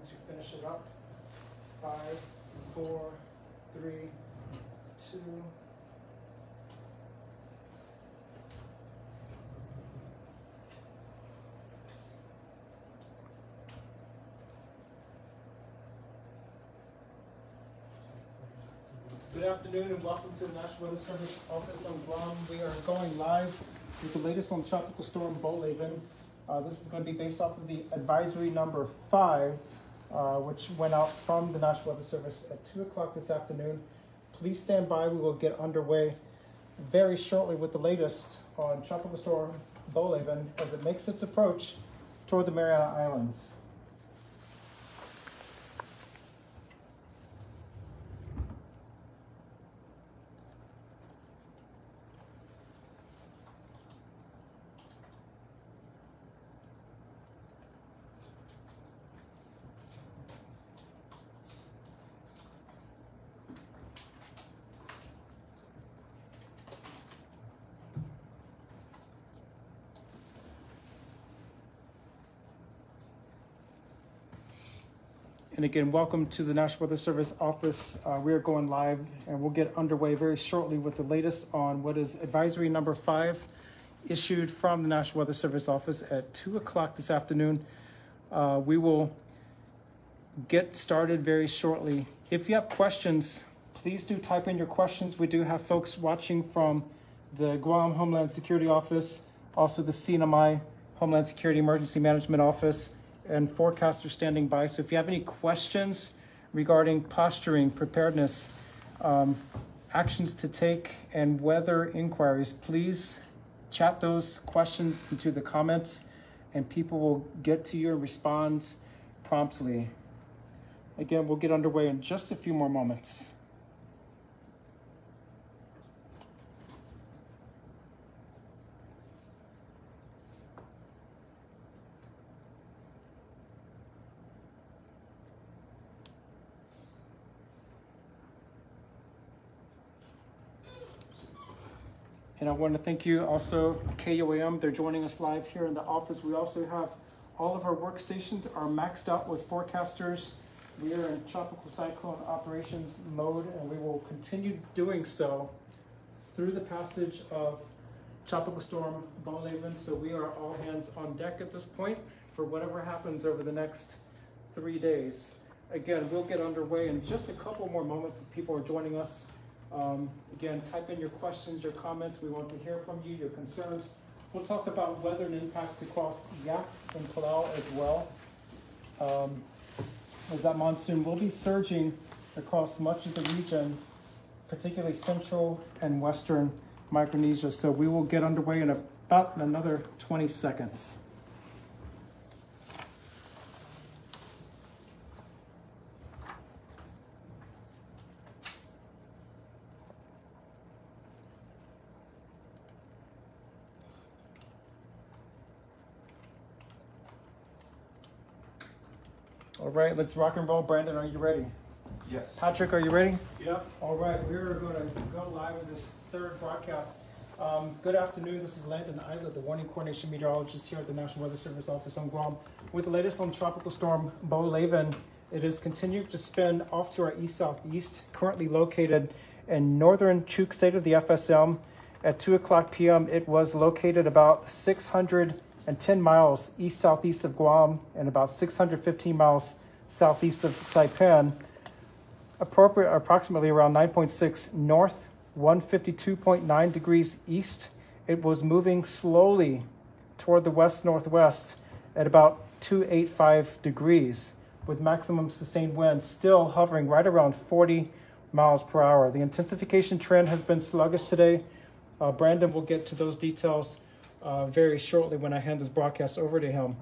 to finish it up. 5, 4, 3, 2. Good afternoon and welcome to the National Weather Service office on Guam. We are going live with the latest on Tropical Storm Bolaven. This is going to be based off of the advisory number 5, which went out from the National Weather Service at 2 o'clock this afternoon. Please stand by. We will get underway very shortly with the latest on Tropical Storm Bolaven as it makes its approach toward the Mariana Islands. And again, welcome to the National Weather Service office. We are going live and we'll get underway very shortly with the latest on what is advisory number 5 issued from the National Weather Service office at 2 o'clock this afternoon. We will get started very shortly. If you have questions, please do type in your questions. We do have folks watching from the Guam Homeland Security Office, also the CNMI Homeland Security Emergency Management Office, and forecasters standing by. So if you have any questions regarding posturing, preparedness, actions to take, and weather inquiries, please chat those questions into the comments and people will get to you and respond promptly. Again, we'll get underway in just a few more moments. And I want to thank you also, KUAM. They're joining us live here in the office. We also have all of our workstations are maxed out with forecasters. We are in tropical cyclone operations mode, and we will continue doing so through the passage of Tropical Storm Bolaven. So we are all hands on deck at this point for whatever happens over the next 3 days. Again, we'll get underway in just a couple more moments as people are joining us. Again, type in your questions, your comments. We want to hear from you, your concerns. We'll talk about weather and impacts across Yap and Palau as well. As that monsoon will be surging across much of the region, particularly central and western Micronesia. So we will get underway in about another 20 seconds. All right, let's rock and roll. Brandon, are you ready? Yes. Patrick, are you ready? Yep. All right, we're going to go live with this third broadcast. Good afternoon. This is Landon Isla, the Warning Coordination Meteorologist here at the National Weather Service office on Guam. With the latest on Tropical Storm Bolaven, it has continued to spin off to our east-southeast, currently located in northern Chuuk State of the FSM. At 2 o'clock p.m., it was located about 610 miles east-southeast of Guam and about 615 miles southeast of Saipan, approximately around 9.6 north, 152.9 degrees east. It was moving slowly toward the west-northwest at about 285 degrees, with maximum sustained winds still hovering right around 40 miles per hour. The intensification trend has been sluggish today. Brandon will get to those details very shortly when I hand this broadcast over to him.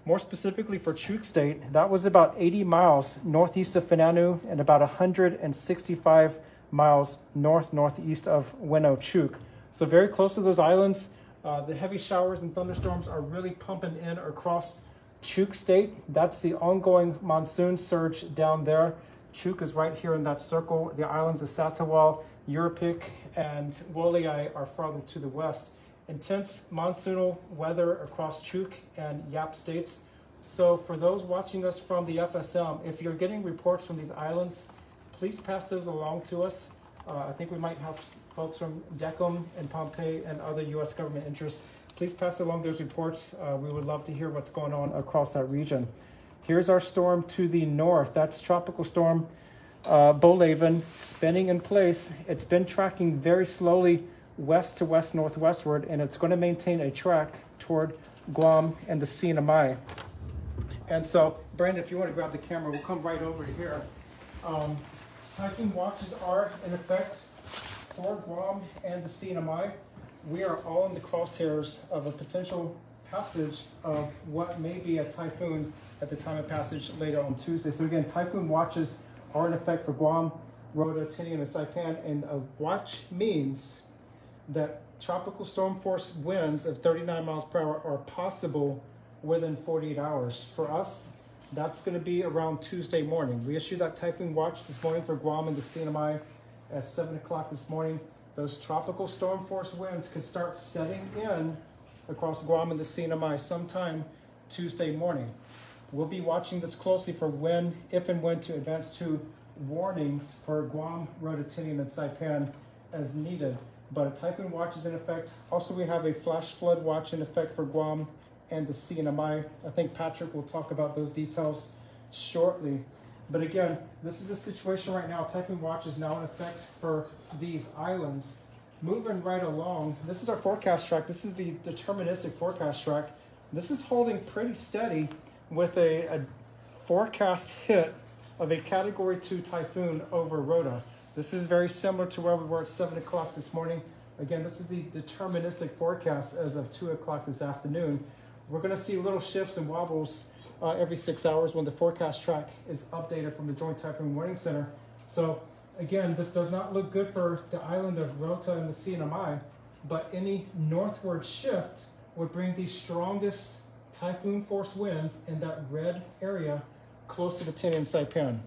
More specifically for Chuuk State, that was about 80 miles northeast of Finanu and about 165 miles northeast of Weno Chuuk. So very close to those islands. The heavy showers and thunderstorms are really pumping in across Chuuk State. That's the ongoing monsoon surge down there. Chuuk is right here in that circle. The islands of Satawal, Yurupik, and Wolai are farther to the west. Intense monsoonal weather across Chuuk and Yap states So for those watching us from the FSM, if you're getting reports from these islands, please pass those along to us. I think we might have folks from DECOM and Pompeii and other U.S. government interests. Please pass along those reports. We would love to hear what's going on across that region. Here's our storm to the north. That's Tropical Storm Bolaven spinning in place. It's been tracking very slowly west to west northwestward, and it's going to maintain a track toward Guam and the CNMI. And so, Brandon, if you want to grab the camera, we'll come right over here. Typhoon watches are in effect for Guam and the CNMI. We are all in the crosshairs of a potential passage of what may be a typhoon at the time of passage later on Tuesday. So again, typhoon watches are in effect for Guam, Rota, Tinian, and Saipan, and a watch means that tropical storm force winds of 39 miles per hour are possible within 48 hours. For us, that's going to be around Tuesday morning. We issued that typhoon watch this morning for Guam and the CNMI at 7 o'clock this morning. Those tropical storm force winds could start setting in across Guam and the CNMI sometime Tuesday morning. We'll be watching this closely for when, if and when to advance to warnings for Guam, Rota, Tinian, and Saipan as needed. But a typhoon watch is in effect. Also, we have a flash flood watch in effect for Guam and the CNMI. I think Patrick will talk about those details shortly. But again, this is the situation right now. Typhoon watch is now in effect for these islands. Moving right along, this is our forecast track. This is the deterministic forecast track. This is holding pretty steady with a forecast hit of a Category 2 typhoon over Rota. This is very similar to where we were at 7 o'clock this morning. Again, this is the deterministic forecast as of 2 o'clock this afternoon. We're going to see little shifts and wobbles every 6 hours when the forecast track is updated from the Joint Typhoon Warning Center. So again, this does not look good for the island of Rota and the CNMI, but any northward shift would bring the strongest typhoon force winds in that red area closer to Tinian and Saipan.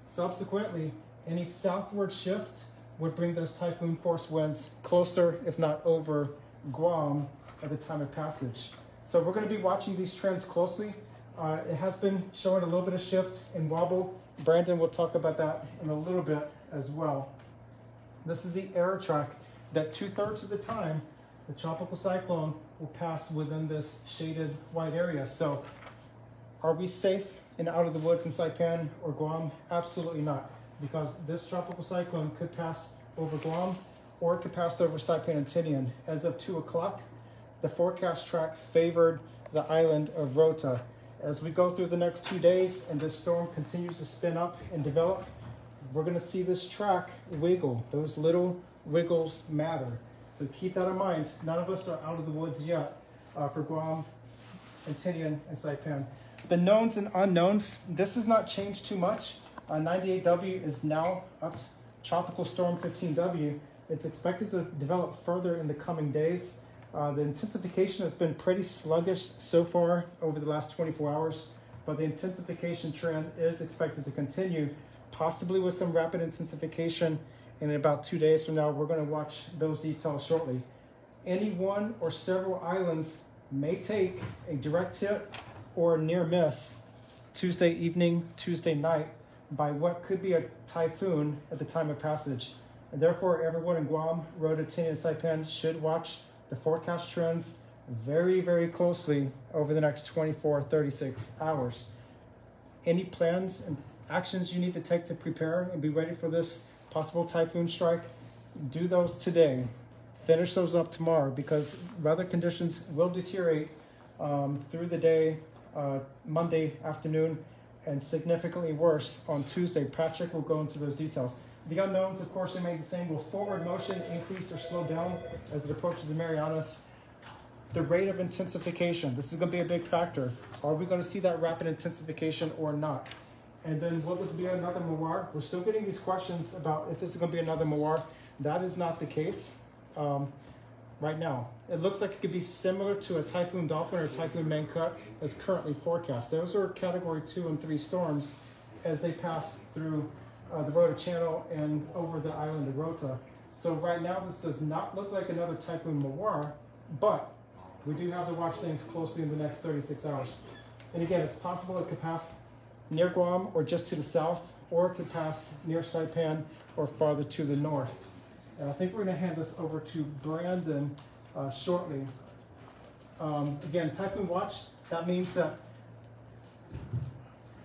Subsequently, any southward shift would bring those typhoon force winds closer, if not over, Guam at the time of passage. So we're going to be watching these trends closely. It has been showing a little bit of shift and wobble. Brandon will talk about that in a little bit as well. This is the error track that 2/3 of the time the tropical cyclone will pass within this shaded white area. So are we safe and out of the woods in Saipan or Guam? Absolutely not, because this tropical cyclone could pass over Guam or it could pass over Saipan and Tinian. As of 2 o'clock, the forecast track favored the island of Rota. As we go through the next 2 days and this storm continues to spin up and develop, we're going to see this track wiggle. Those little wiggles matter. So keep that in mind. None of us are out of the woods yet for Guam and Tinian and Saipan. The knowns and unknowns, this has not changed too much. 98W is now up. Tropical Storm 15W. It's expected to develop further in the coming days. The intensification has been pretty sluggish so far over the last 24 hours, but the intensification trend is expected to continue, possibly with some rapid intensification. In about 2 days from now, we're going to watch those details shortly. Any one or several islands may take a direct hit or near miss Tuesday evening, Tuesday night by what could be a typhoon at the time of passage. And therefore, everyone in Guam, Rota, Tinian, and Saipan should watch the forecast trends very, very closely over the next 24, 36 hours. Any plans and actions you need to take to prepare and be ready for this possible typhoon strike, do those today. Finish those up tomorrow, because weather conditions will deteriorate through the day, Monday afternoon, and significantly worse on Tuesday. Patrick will go into those details. The unknowns, of course, remain the same. Will forward motion increase or slow down as it approaches the Marianas? The rate of intensification, this is going to be a big factor. Are we going to see that rapid intensification or not? And then will this be another Mawar? We're still getting these questions about if this is going to be another Mawar. That is not the case right now. It looks like it could be similar to a Typhoon Dolphin or a Typhoon Mangkhut as currently forecast. Those are Category 2 and 3 storms as they pass through the Rota Channel and over the island of Rota. So right now, this does not look like another Typhoon Mawar, but we do have to watch things closely in the next 36 hours. And again, it's possible it could pass near Guam or just to the south, or it could pass near Saipan or farther to the north. And I think we're going to hand this over to Brandon shortly. Again, typhoon watch, that means that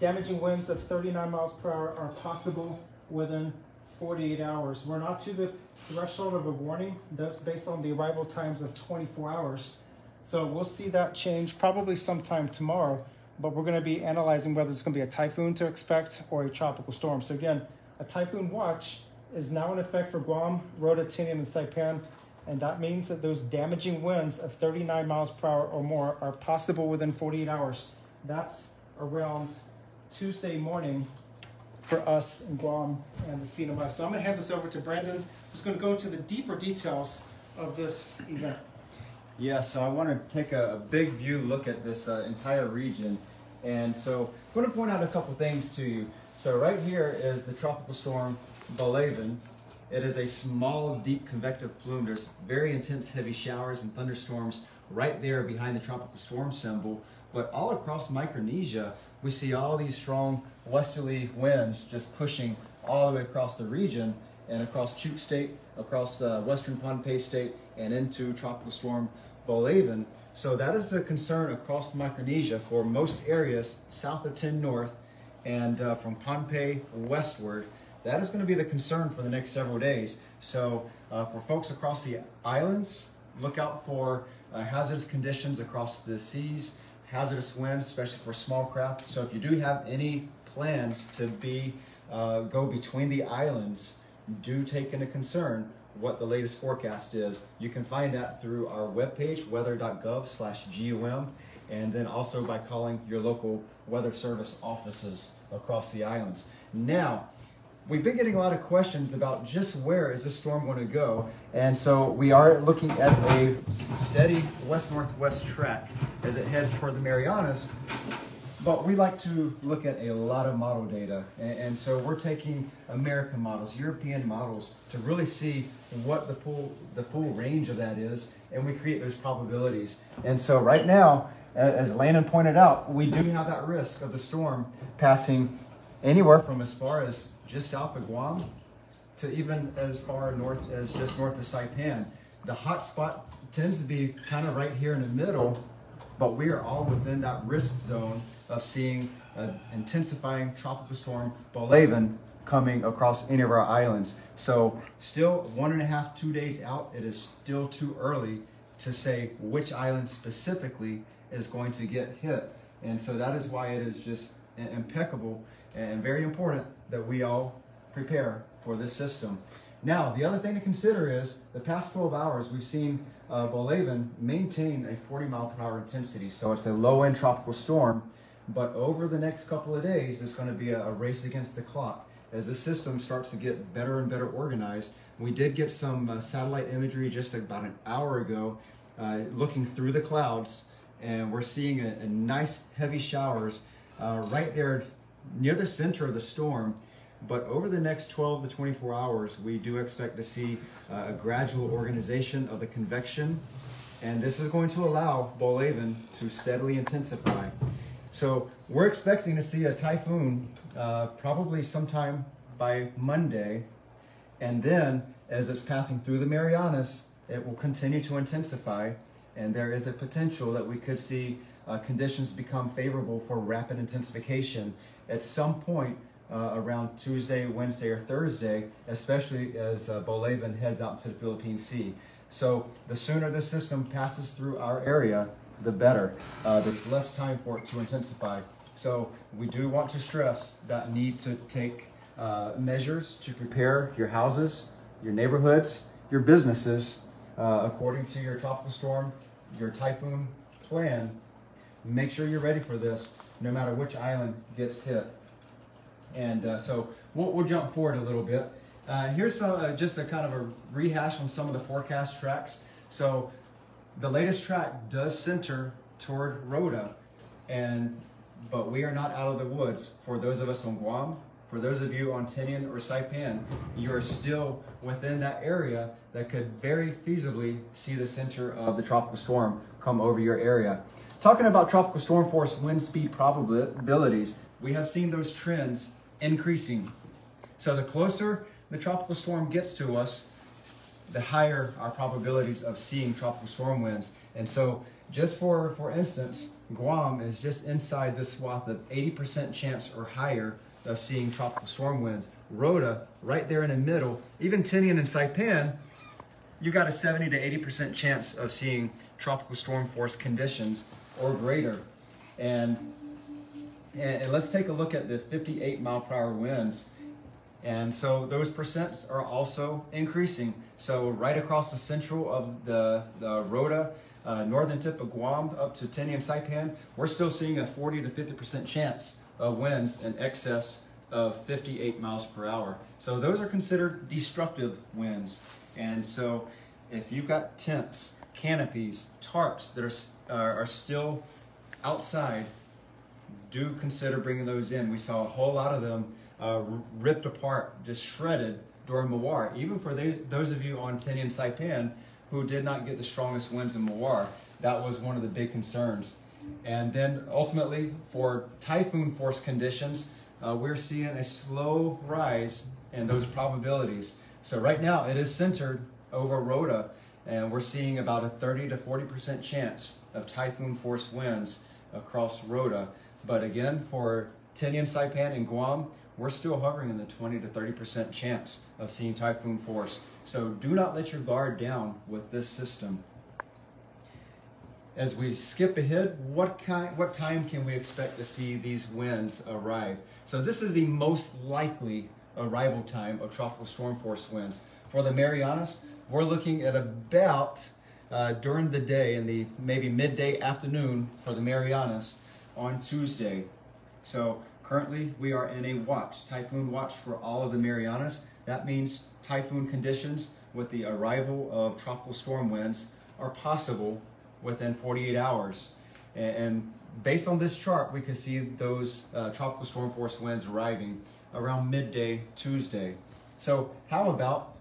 damaging winds of 39 miles per hour are possible within 48 hours. We're not to the threshold of a warning. That's based on the arrival times of 24 hours. So we'll see that change probably sometime tomorrow, but we're going to be analyzing whether it's going to be a typhoon to expect or a tropical storm. So again, a typhoon watch is now in effect for Guam, Rota, Tinian, and Saipan, and that means that those damaging winds of 39 miles per hour or more are possible within 48 hours. That's around Tuesday morning for us in Guam and the CNMI. So I'm going to hand this over to Brandon, who's going to go into the deeper details of this event. Yeah, so I want to take a big view look at this entire region. And so I'm going to point out a couple things to you. So right here is the Tropical Storm Bolaven. It is a small, deep convective plume. There's very intense heavy showers and thunderstorms right there behind the tropical storm symbol. But all across Micronesia, we see all these strong westerly winds just pushing all the way across the region and across Chuuk State, across western Pohnpei State, and into Tropical Storm Bolaven. So that is the concern across Micronesia for most areas south of 10 North and from Pohnpei westward. That is going to be the concern for the next several days. So for folks across the islands, look out for hazardous conditions across the seas, hazardous winds, especially for small craft. So if you do have any plans to go between the islands, do take into concern what the latest forecast is. You can find that through our webpage, weather.gov/GUM, and then also by calling your local weather service offices across the islands. Now, we've been getting a lot of questions about just where is this storm going to go, and so we are looking at a steady west-northwest track as it heads toward the Marianas, but we like to look at a lot of model data, and so we're taking American models, European models, to really see what the full range of that is, and we create those probabilities. And so right now, as Landon pointed out, we do have that risk of the storm passing anywhere from as far as just south of Guam to even as far north as just north of Saipan. The hot spot tends to be kind of right here in the middle, but we are all within that risk zone of seeing an intensifying tropical storm Bolaven coming across any of our islands. So still 1.5 to 2 days out, it is still too early to say which island specifically is going to get hit. And so that is why it is just impeccable and very important that we all prepare for this system. Now, the other thing to consider is the past 12 hours, we've seen Bolaven maintain a 40 mile per hour intensity. So it's a low end tropical storm, but over the next couple of days, it's going to be a race against the clock as the system starts to get better and better organized. We did get some satellite imagery just about an hour ago looking through the clouds, and we're seeing a nice heavy showers right there near the center of the storm. But over the next 12 to 24 hours, we do expect to see a gradual organization of the convection, and this is going to allow Bolaven to steadily intensify. So we're expecting to see a typhoon probably sometime by Monday, and then as it's passing through the Marianas, it will continue to intensify, and there is a potential that we could see conditions become favorable for rapid intensification at some point around Tuesday, Wednesday, or Thursday, especially as Bolaven heads out to the Philippine Sea. So the sooner this system passes through our area, the better. There's less time for it to intensify. So we do want to stress that need to take measures to prepare your houses, your neighborhoods, your businesses according to your tropical storm, your typhoon plan. Make sure you're ready for this, no matter which island gets hit. And so we'll jump forward a little bit. Here's just a kind of a rehash on some of the forecast tracks. So the latest track does center toward Rota, but we are not out of the woods. For those of us on Guam, for those of you on Tinian or Saipan, you are still within that area that could very feasibly see the center of the tropical storm come over your area. talking about tropical storm force wind speed probabilities, we have seen those trends increasing. So the closer the tropical storm gets to us, the higher our probabilities of seeing tropical storm winds. And so just for instance, Guam is just inside this swath of 80% chance or higher of seeing tropical storm winds. Rota, right there in the middle, even Tinian and Saipan, you got a 70 to 80% chance of seeing tropical storm force conditions or greater. And let's take a look at the 58 mile per hour winds. And so those percents are also increasing. So right across the central of the Rota, northern tip of Guam up to Tinian Saipan, we're still seeing a 40 to 50% chance of winds in excess of 58 miles per hour. So those are considered destructive winds. And so if you've got tents, canopies, tarps that are still outside, do consider bringing those in. We saw a whole lot of them ripped apart, just shredded during Mawar. Even for those of you on Tinian Saipan who did not get the strongest winds in Mawar, that was one of the big concerns. And then ultimately for typhoon force conditions, we're seeing a slow rise in those probabilities. So right now it is centered over Rota, and we're seeing about a 30 to 40% chance of typhoon force winds across Rota. But again, for Tinian Saipan and Guam, we're still hovering in the 20 to 30% chance of seeing typhoon force. So do not let your guard down with this system. As we skip ahead, what time can we expect to see these winds arrive? So this is the most likely arrival time of tropical storm force winds. For the Marianas, we're looking at about during the day, in the maybe midday afternoon for the Marianas on Tuesday. So currently we are in a watch, typhoon watch for all of the Marianas. That means typhoon conditions with the arrival of tropical storm winds are possible within 48 hours. And based on this chart, we can see those tropical storm force winds arriving around midday Tuesday. So how about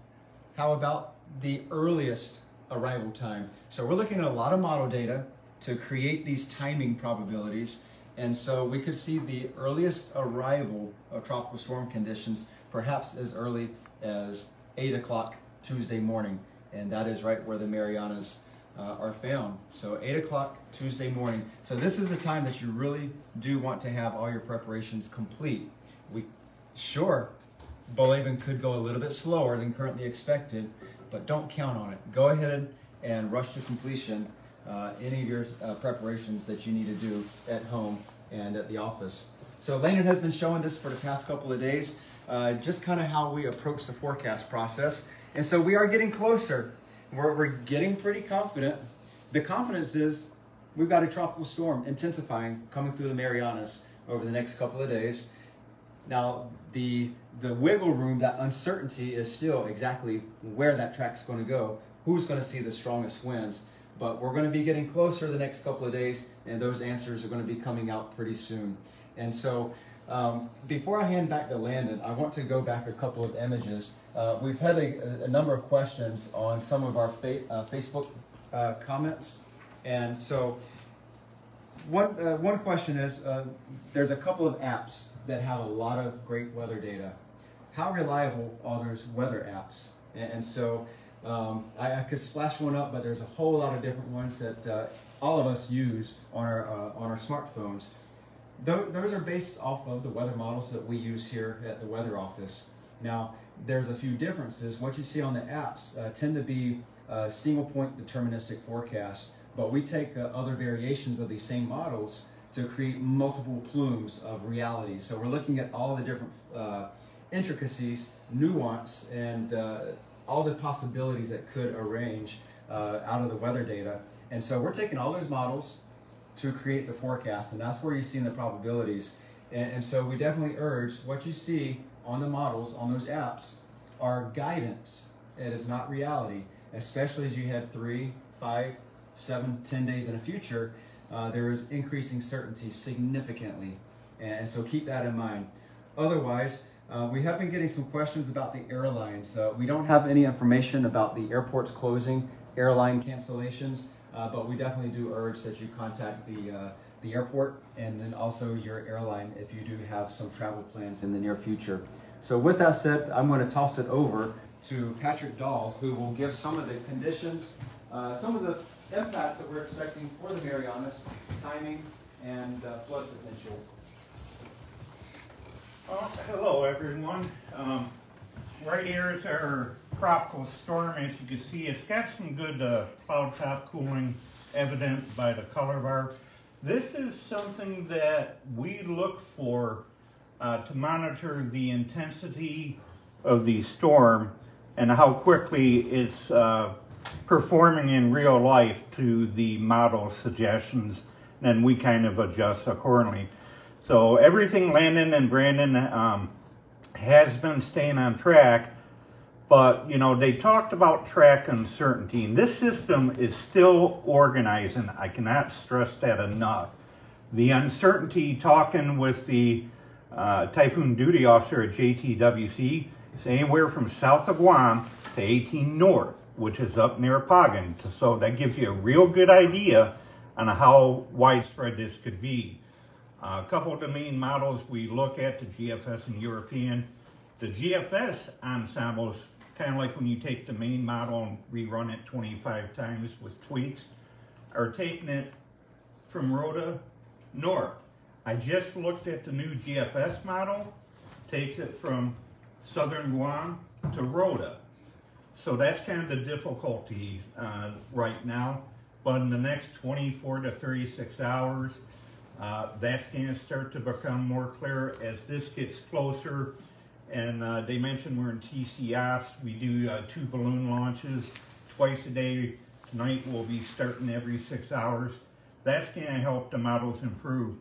the earliest arrival time? So we're looking at a lot of model data to create these timing probabilities. And so we could see the earliest arrival of tropical storm conditions perhaps as early as 8 o'clock Tuesday morning. And that is right where the Marianas are found. So 8 o'clock Tuesday morning. So this is the time that you really do want to have all your preparations complete. Sure, Bolaven could go a little bit slower than currently expected, but don't count on it. Go ahead and rush to completion any of your preparations that you need to do at home and at the office. So Landon has been showing us for the past couple of days just kind of how we approach the forecast process. And so we are getting closer. We're getting pretty confident. The confidence is we've got a tropical storm intensifying coming through the Marianas over the next couple of days. Now, the wiggle room, that uncertainty is still exactly where that track's going to go, who's going to see the strongest winds. But we're going to be getting closer the next couple of days, and those answers are going to be coming out pretty soon. And so before I hand back to Landon, I want to go back a couple of images. We've had a number of questions on some of our Facebook comments. And so one question is, there's a couple of apps that have a lot of great weather data. How reliable are those weather apps? And so I could splash one up, but there's a whole lot of different ones that all of us use on our smartphones. Those are based off of the weather models that we use here at the weather office. Now, there's a few differences. What you see on the apps tend to be single point deterministic forecasts, but we take other variations of these same models to create multiple plumes of reality. So we're looking at all the different intricacies, nuance, and all the possibilities that could arrange out of the weather data. And so we're taking all those models to create the forecast, and that's where you're seeing the probabilities. And so we definitely urge what you see on the models, on those apps, are guidance. It is not reality, especially as you have 3, 5, 7, 10 days in the future. There is increasing certainty significantly, and so keep that in mind. Otherwise, we have been getting some questions about the airlines. We don't have any information about the airports closing, airline cancellations. but we definitely do urge that you contact the airport and then also your airline if you do have some travel plans in the near future. So with that said, I'm going to toss it over to Patrick Dahl, who will give some of the conditions, some of the impacts that we're expecting for the Marianas, timing, and flood potential. Hello everyone. Right here is our tropical storm. As you can see, it's got some good cloud top cooling evident by the color bar. This is something that we look for to monitor the intensity of the storm and how quickly it's performing in real life to the model suggestions, and we kind of adjust accordingly. So everything Landon and Brandon has been staying on track, but you know, they talked about track uncertainty, and this system is still organizing. I cannot stress that enough. The uncertainty, talking with the typhoon duty officer at JTWC, is anywhere from south of Guam to 18 north, which is up near Pagan. So that gives you a real good idea on how widespread this could be. A couple of the main models we look at, the GFS and European. The GFS ensembles, kind of like when you take the main model and rerun it 25 times with tweaks, are taking it from Rota north. I just looked at the new GFS model, takes it from southern Guam to Rota. So that's kind of the difficulty right now. But in the next 24 to 36 hours, that's going to start to become more clear as this gets closer. And they mentioned we're in TC ops. We do 2 balloon launches twice a day. Tonight we'll be starting every 6 hours. That's going to help the models improve.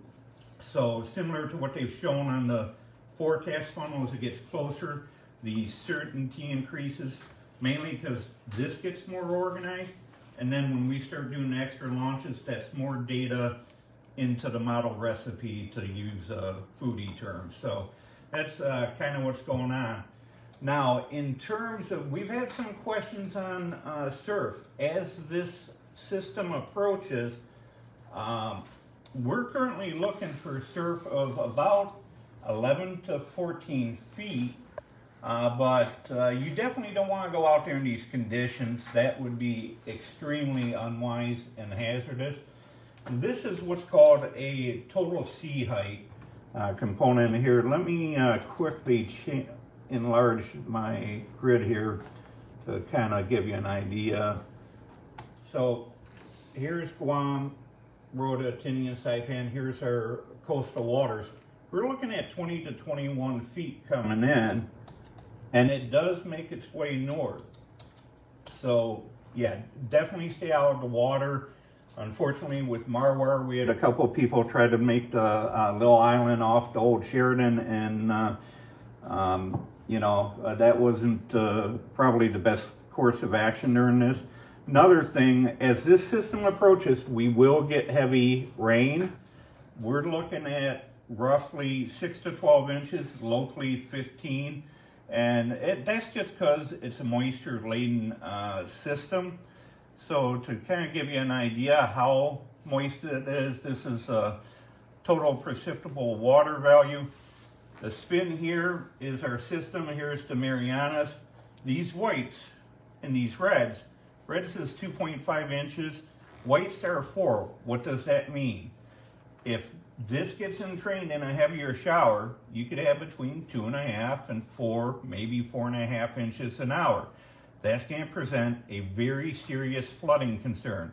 So similar to what they've shown on the forecast funnel, as it gets closer, the certainty increases, mainly because this gets more organized. And then when we start doing extra launches, that's more data into the model recipe, to use foodie terms. So that's kind of what's going on. Now, in terms of, we've had some questions on surf. As this system approaches, we're currently looking for surf of about 11 to 14 feet, but you definitely don't want to go out there in these conditions. That would be extremely unwise and hazardous. This is what's called a total sea height component here. Let me quickly enlarge my grid here to kind of give you an idea. So here's Guam, Rota, Tinian, Saipan. Here's our coastal waters. We're looking at 20 to 21 feet coming in, and it does make its way north. So yeah, definitely stay out of the water. Unfortunately, with Marwar, we had a couple people try to make the little island off the old Sheridan, and you know, that wasn't probably the best course of action during this. Another thing, as this system approaches, we will get heavy rain. We're looking at roughly 6 to 12 inches, locally 15, and that's just because it's a moisture-laden system. So to kind of give you an idea how moist it is, this is a total precipitable water value. The spin here is our system. Here's the Marianas. These whites and these reds, reds is 2.5 inches, whites are 4. What does that mean? If this gets entrained in a heavier shower, you could have between 2.5 and 4, maybe 4.5 inches an hour. That's going to present a very serious flooding concern.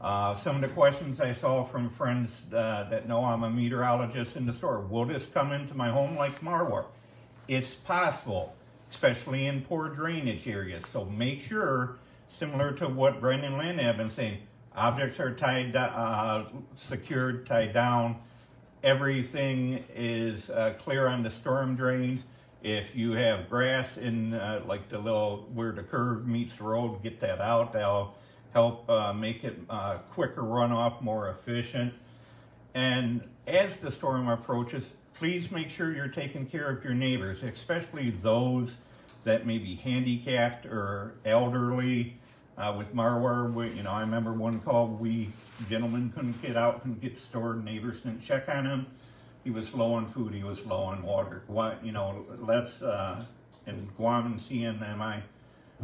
Some of the questions I saw from friends that know I'm a meteorologist in the store, will this come into my home like Marwar? It's possible, especially in poor drainage areas. So make sure, similar to what Brendan and Landon have been saying, objects are tied, secured, tied down. Everything is clear on the storm drains. If you have grass in like the little, where the curve meets the road, get that out. That'll help make it quicker runoff, more efficient. And as the storm approaches, please make sure you're taking care of your neighbors, especially those that may be handicapped or elderly. With Marwar, I remember one call, gentlemen couldn't get out, couldn't get stored, neighbors didn't check on him. He was low on food, he was low on water. Let's, in Guam and CNMI,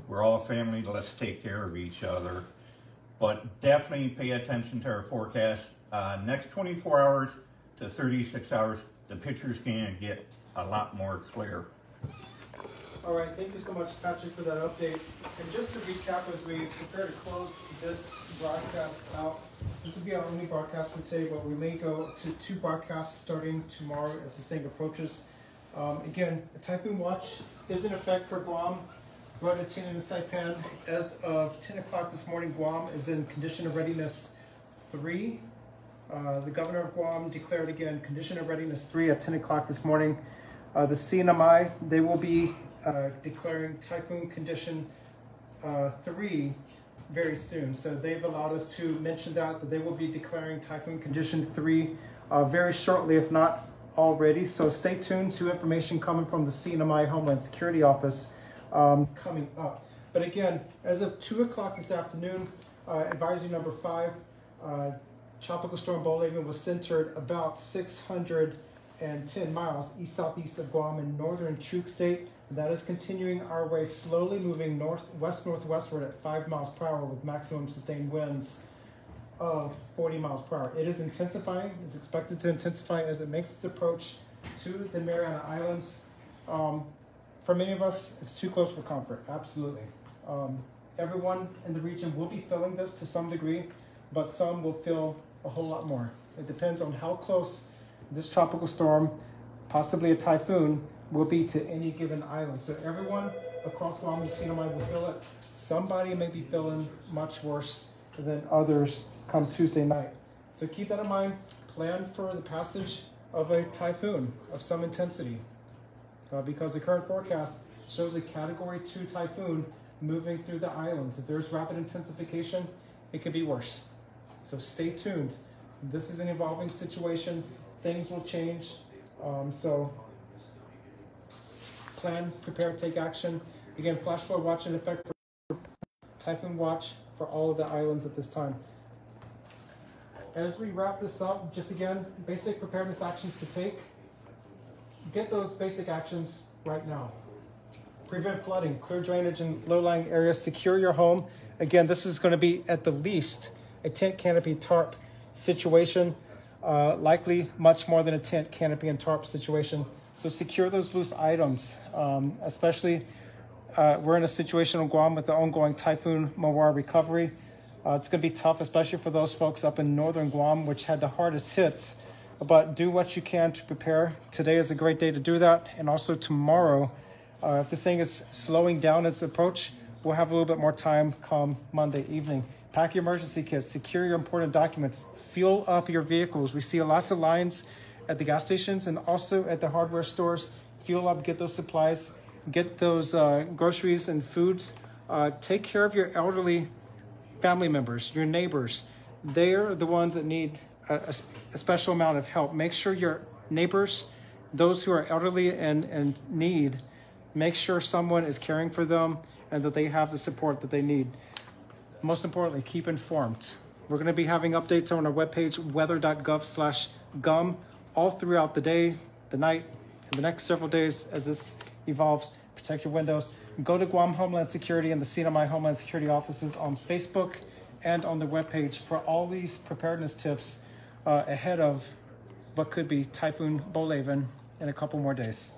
we're all family, let's take care of each other. But definitely pay attention to our forecast. Next 24 hours to 36 hours, the picture's gonna get a lot more clear. All right, thank you so much, Patrick, for that update. And just to recap, as we prepare to close this broadcast out, this will be our only broadcast for today, but we may go to 2 broadcasts starting tomorrow as this thing approaches. Again, a typhoon watch is in effect for Guam, Roatan, and Saipan. As of 10 o'clock this morning, Guam is in condition of readiness 3. The governor of Guam declared again condition of readiness 3 at 10 o'clock this morning. The CNMI, they will be declaring typhoon condition 3 very soon. So they've allowed us to mention that they will be declaring typhoon condition 3 very shortly, if not already. So stay tuned to information coming from the CNMI Homeland Security Office coming up. But again, as of 2 o'clock this afternoon, advisory number 5, Tropical Storm Bolaven was centered about 610 miles east-southeast of Guam in northern Truk State. That is continuing our way, slowly moving northwest-northwestward at 5 miles per hour with maximum sustained winds of 40 miles per hour. It is intensifying. It's expected to intensify as it makes its approach to the Mariana Islands. For many of us, it's too close for comfort, absolutely. Everyone in the region will be feeling this to some degree, but some will feel a whole lot more. It depends on how close this tropical storm, possibly a typhoon, will be to any given island. So everyone across Guam and CNMI will feel it. Somebody may be feeling much worse than others come Tuesday night. So keep that in mind. Plan for the passage of a typhoon of some intensity because the current forecast shows a Category 2 typhoon moving through the islands. If there's rapid intensification, it could be worse. So stay tuned. This is an evolving situation. Things will change. So plan, prepare, take action. Again, flash flood watch in effect for typhoon watch for all of the islands at this time. As we wrap this up, just again, basic preparedness actions to take. Get those basic actions right now. Prevent flooding, clear drainage in low-lying areas, secure your home. Again, this is going to be at the least a tent canopy tarp situation, likely much more than a tent canopy and tarp situation. So secure those loose items, especially we're in a situation on Guam with the ongoing Typhoon Mawar recovery. It's going to be tough, especially for those folks up in northern Guam, which had the hardest hits. But do what you can to prepare. Today is a great day to do that. And also tomorrow, if this thing is slowing down its approach, we'll have a little bit more time come Monday evening. Pack your emergency kits, secure your important documents, fuel up your vehicles. We see lots of lines at the gas stations and also at the hardware stores. Fuel up, get those supplies, get those groceries and foods. Take care of your elderly family members, your neighbors. They're the ones that need a special amount of help. Make sure your neighbors, those who are elderly and need, make sure someone is caring for them and that they have the support that they need. Most importantly, keep informed. We're going to be having updates on our webpage, weather.gov/gum, all throughout the day, the night, and the next several days as this evolves. Protect your windows. Go to Guam Homeland Security and the CNMI Homeland Security offices on Facebook and on the webpage for all these preparedness tips ahead of what could be Typhoon Bolaven in a couple more days.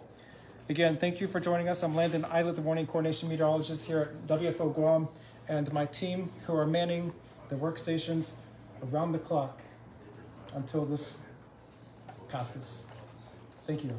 Again, thank you for joining us. I'm Landon Islet, the Warning Coordination Meteorologist here at WFO Guam, and my team who are manning the workstations around the clock until this passes. Thank you.